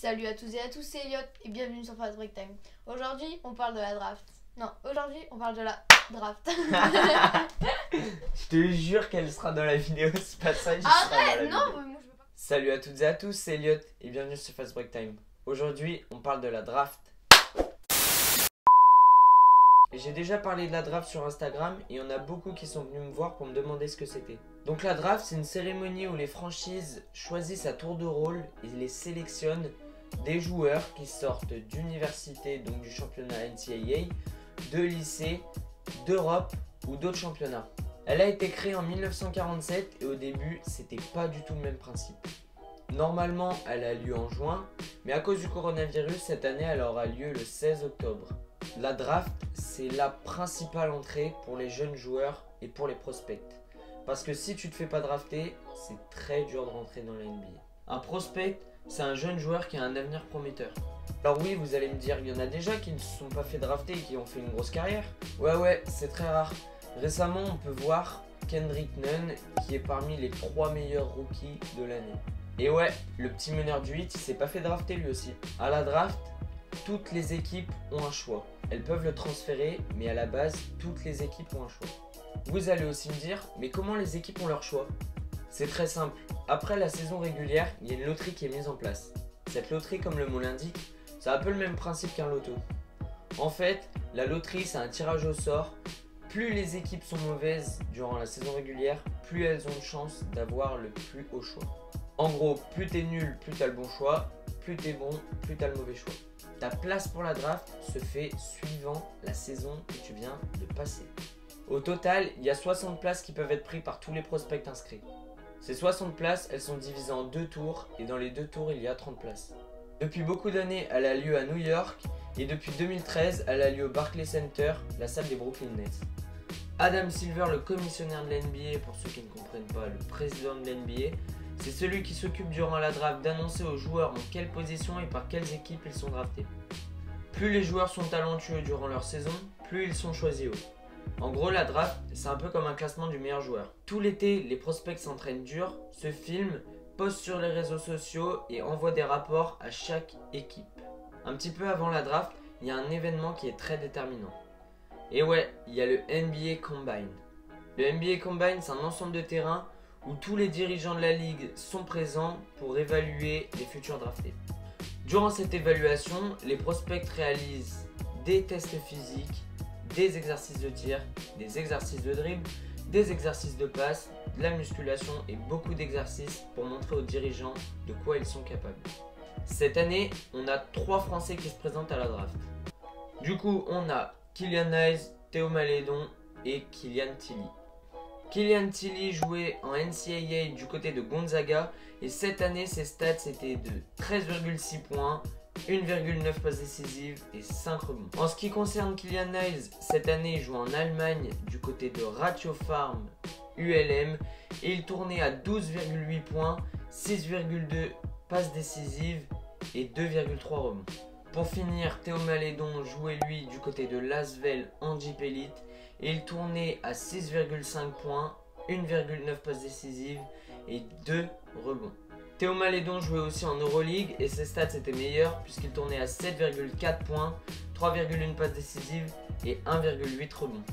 Salut à tous et à tous, c'est Elliot et bienvenue sur Fast Break Time. Aujourd'hui, on parle de la draft. Non, aujourd'hui, on parle de la draft. Je te jure qu'elle sera dans la vidéo, ce passage. Arrête, non, mais moi je veux pas. Salut à toutes et à tous, c'est Elliot et bienvenue sur Fast Break Time. Aujourd'hui, on parle de la draft. J'ai déjà parlé de la draft sur Instagram et on a beaucoup qui sont venus me voir pour me demander ce que c'était. Donc la draft, c'est une cérémonie où les franchises choisissent à tour de rôle et les sélectionnent des joueurs qui sortent d'université, donc du championnat NCAA, de lycée, d'Europe ou d'autres championnats. Elle a été créée en 1947 et au début, c'était pas du tout le même principe. Normalement, elle a lieu en juin, mais à cause du coronavirus, cette année, elle aura lieu le 16 octobre. La draft, c'est la principale entrée pour les jeunes joueurs et pour les prospects. Parce que si tu te fais pas drafter, c'est très dur de rentrer dans la NBA. Un prospect, c'est un jeune joueur qui a un avenir prometteur. Alors oui, vous allez me dire, il y en a déjà qui ne se sont pas fait drafter et qui ont fait une grosse carrière. Ouais, c'est très rare. Récemment, on peut voir Kendrick Nunn qui est parmi les 3 meilleurs rookies de l'année. Et ouais, le petit meneur du 8, il s'est pas fait drafter lui aussi. À la draft, toutes les équipes ont un choix. Elles peuvent le transférer, mais à la base, toutes les équipes ont un choix. Vous allez aussi me dire, mais comment les équipes ont leur choix? C'est très simple. Après la saison régulière, il y a une loterie qui est mise en place. Cette loterie, comme le mot l'indique, c'est un peu le même principe qu'un loto. En fait, la loterie, c'est un tirage au sort. Plus les équipes sont mauvaises durant la saison régulière, plus elles ont de chance d'avoir le plus haut choix. En gros, plus t'es nul, plus t'as le bon choix. Plus t'es bon, plus t'as le mauvais choix. Ta place pour la draft se fait suivant la saison que tu viens de passer. Au total, il y a 60 places qui peuvent être prises par tous les prospects inscrits. Ces 60 places, elles sont divisées en 2 tours et dans les 2 tours, il y a 30 places. Depuis beaucoup d'années, elle a lieu à New York et depuis 2013, elle a lieu au Barclays Center, la salle des Brooklyn Nets. Adam Silver, le commissionnaire de l'NBA, pour ceux qui ne comprennent pas, le président de l'NBA, c'est celui qui s'occupe durant la draft d'annoncer aux joueurs en quelle position et par quelles équipes ils sont draftés. Plus les joueurs sont talentueux durant leur saison, plus ils sont choisis haut. En gros, la draft, c'est un peu comme un classement du meilleur joueur. Tout l'été, les prospects s'entraînent dur, se filment, postent sur les réseaux sociaux et envoient des rapports à chaque équipe. Un petit peu avant la draft, il y a un événement qui est très déterminant. Et ouais, il y a le NBA Combine. Le NBA Combine, c'est un ensemble de terrains où tous les dirigeants de la ligue sont présents pour évaluer les futurs draftés. Durant cette évaluation, les prospects réalisent des tests physiques, des exercices de tir, des exercices de dribble, des exercices de passe, de la musculation et beaucoup d'exercices pour montrer aux dirigeants de quoi ils sont capables. Cette année, on a 3 Français qui se présentent à la draft. Du coup, on a Killian Hayes, Théo Malédon et Killian Tilly. Killian Tilly jouait en NCAA du côté de Gonzaga et cette année ses stats étaient de 13,6 points, 1,9 passes décisives et 5 rebonds. En ce qui concerne Killian Hayes, cette année il joue en Allemagne du côté de Ratio Farm ULM et il tournait à 12,8 points, 6,2 passes décisives et 2,3 rebonds. Pour finir, Théo Malédon jouait lui du côté de Lasvel en Jeep Elite et il tournait à 6,5 points, 1,9 passes décisives et 2 rebonds. Théo Malédon jouait aussi en Euroleague et ses stats étaient meilleures puisqu'il tournait à 7,4 points, 3,1 passes décisives et 1,8 rebonds.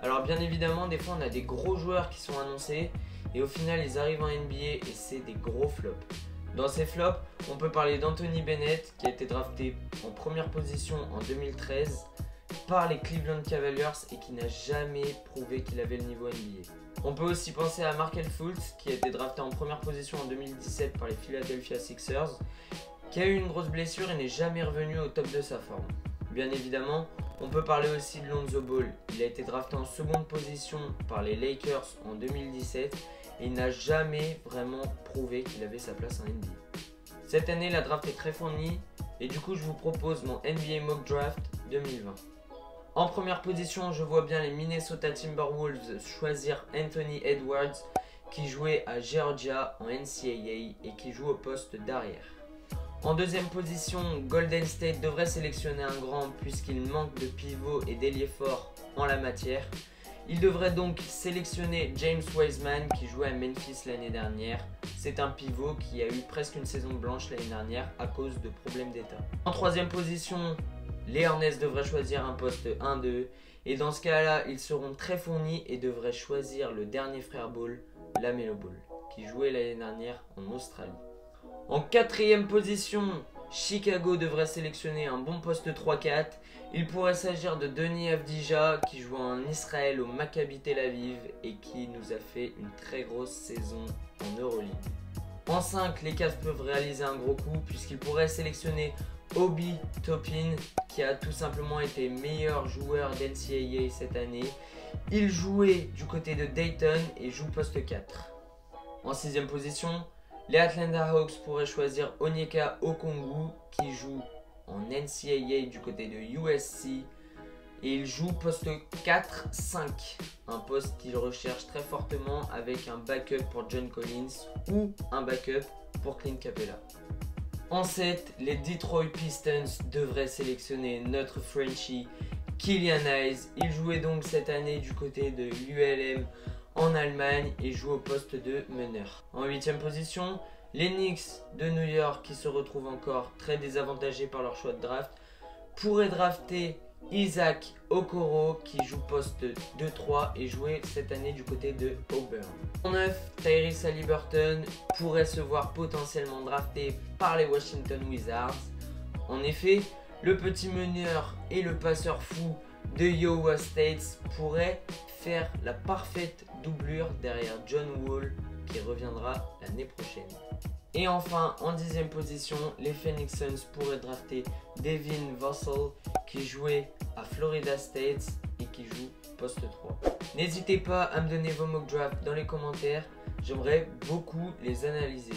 Alors bien évidemment, des fois on a des gros joueurs qui sont annoncés et au final ils arrivent en NBA et c'est des gros flops. Dans ces flops, on peut parler d'Anthony Bennett qui a été drafté en première position en 2013 par les Cleveland Cavaliers et qui n'a jamais prouvé qu'il avait le niveau NBA. On peut aussi penser à Markelle Fultz qui a été drafté en première position en 2017 par les Philadelphia Sixers, qui a eu une grosse blessure et n'est jamais revenu au top de sa forme. Bien évidemment, on peut parler aussi de Lonzo Ball. Il a été drafté en seconde position par les Lakers en 2017 et il n'a jamais vraiment prouvé qu'il avait sa place en NBA. Cette année, la draft est très fournie et du coup, je vous propose mon NBA Mock Draft 2020. En première position, je vois bien les Minnesota Timberwolves choisir Anthony Edwards qui jouait à Georgia en NCAA et qui joue au poste d'arrière. En deuxième position, Golden State devrait sélectionner un grand puisqu'il manque de pivot et d'ailier fort en la matière. Il devrait donc sélectionner James Wiseman qui jouait à Memphis l'année dernière. C'est un pivot qui a eu presque une saison blanche l'année dernière à cause de problèmes d'état. En troisième position, les Hornets devraient choisir un poste 1-2. Et dans ce cas-là, ils seront très fournis et devraient choisir le dernier frère Ball, LaMelo Ball, qui jouait l'année dernière en Australie. En quatrième position, Chicago devrait sélectionner un bon poste 3-4. Il pourrait s'agir de Denis Avdija qui joue en Israël au Maccabi Tel Aviv et qui nous a fait une très grosse saison en Euroleague. En 5, les Cavs peuvent réaliser un gros coup puisqu'ils pourraient sélectionner Obi Toppin qui a tout simplement été meilleur joueur d'NCAA cette année. Il jouait du côté de Dayton et joue poste 4. En 6ème position, les Atlanta Hawks pourraient choisir Onyeka Okongwu qui joue en NCAA du côté de USC et il joue poste 4-5, un poste qu'il recherche très fortement avec un backup pour John Collins ou un backup pour Clint Capella. En 7, les Detroit Pistons devraient sélectionner notre Frenchie Killian Hayes. Il jouait donc cette année du côté de l'ULM en Allemagne et joue au poste de meneur. En 8ème position, les Knicks de New York, qui se retrouvent encore très désavantagés par leur choix de draft, pourraient drafter Isaac Okoro qui joue poste 2-3 et jouait cette année du côté de Auburn. En 9, Tyrese Haliburton pourrait se voir potentiellement drafté par les Washington Wizards. En effet, le petit meneur et le passeur fou de Iowa State pourraient faire la parfaite doublure derrière John Wall qui reviendra l'année prochaine. Et enfin, en 10ème position, les Phoenix Suns pourraient drafter Devin Vassell qui jouait à Florida State et qui joue poste 3. N'hésitez pas à me donner vos mock drafts dans les commentaires, j'aimerais beaucoup les analyser.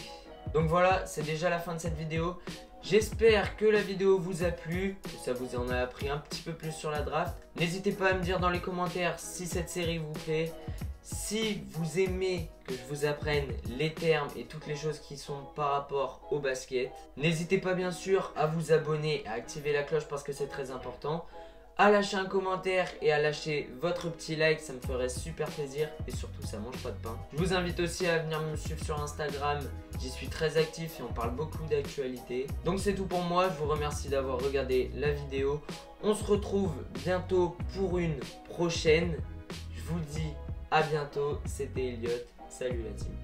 Donc voilà, c'est déjà la fin de cette vidéo. J'espère que la vidéo vous a plu, que ça vous en a appris un petit peu plus sur la draft. N'hésitez pas à me dire dans les commentaires si cette série vous plaît. Si vous aimez que je vous apprenne les termes et toutes les choses qui sont par rapport au basket, n'hésitez pas bien sûr à vous abonner, à activer la cloche parce que c'est très important, à lâcher un commentaire et à lâcher votre petit like, ça me ferait super plaisir et surtout ça mange pas de pain. Je vous invite aussi à venir me suivre sur Instagram, j'y suis très actif et on parle beaucoup d'actualité. Donc c'est tout pour moi, je vous remercie d'avoir regardé la vidéo. On se retrouve bientôt pour une prochaine. Je vous dis à bientôt, c'était Elliot, salut la team.